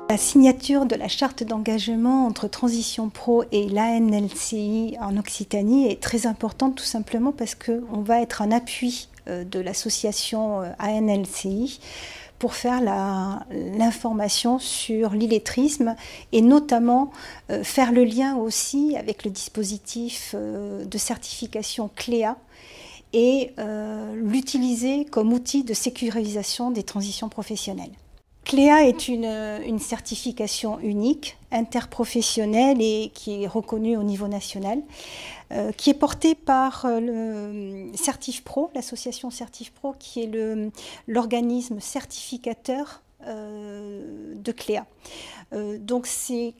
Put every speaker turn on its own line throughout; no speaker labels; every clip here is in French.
La signature de la charte d'engagement entre Transition Pro et l'ANLCI en Occitanie est très importante, tout simplement parce qu'on va être un appui de l'association ANLCI pour faire l'information sur l'illettrisme et notamment faire le lien aussi avec le dispositif de certification CLEA et l'utiliser comme outil de sécurisation des transitions professionnelles. CLEA est une certification unique, interprofessionnelle et qui est reconnue au niveau national, qui est portée par le CertifPro, l'association CertifPro, qui est l'organisme certificateur de CLEA. Donc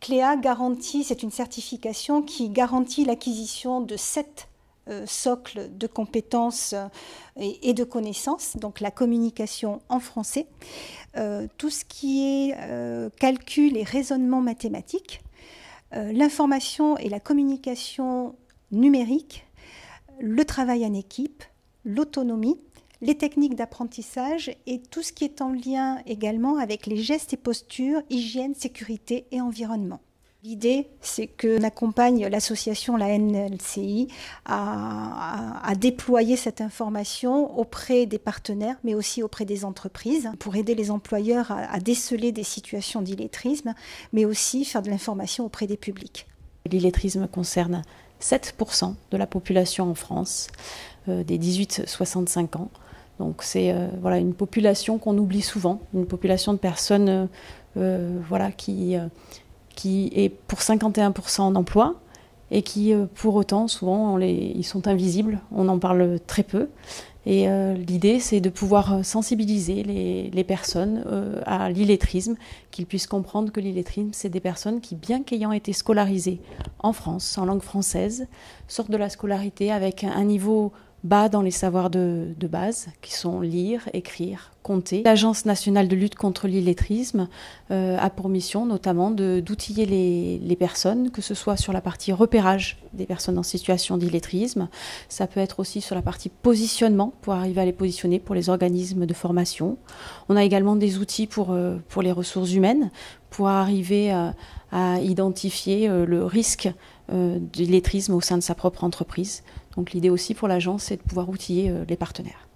CLEA garantit, c'est une certification qui garantit l'acquisition de 7 socle de compétences et de connaissances, donc la communication en français, tout ce qui est calcul et raisonnement mathématique, l'information et la communication numérique, le travail en équipe, l'autonomie, les techniques d'apprentissage et tout ce qui est en lien également avec les gestes et postures, hygiène, sécurité et environnement. L'idée, c'est qu'on accompagne l'association, la ANLCI, à déployer cette information auprès des partenaires, mais aussi auprès des entreprises, pour aider les employeurs à déceler des situations d'illettrisme, mais aussi faire de l'information auprès des publics.
L'illettrisme concerne 7% de la population en France, des 18-65 ans. Donc c'est voilà, une population qu'on oublie souvent, une population de personnes voilà, qui est pour 51% en emploi et qui, pour autant, souvent, ils sont invisibles, on en parle très peu. Et l'idée, c'est de pouvoir sensibiliser les personnes à l'illettrisme, qu'ils puissent comprendre que l'illettrisme, c'est des personnes qui, bien qu'ayant été scolarisées en France, en langue française, sortent de la scolarité avec un niveau bas dans les savoirs de base, qui sont lire, écrire, compter. L'Agence nationale de lutte contre l'illettrisme a pour mission notamment d'outiller les personnes, que ce soit sur la partie repérage des personnes en situation d'illettrisme, ça peut être aussi sur la partie positionnement, pour arriver à les positionner pour les organismes de formation. On a également des outils pour les ressources humaines, pour arriver à identifier le risque d'illettrisme au sein de sa propre entreprise. Donc l'idée aussi pour l'agence, c'est de pouvoir outiller les partenaires.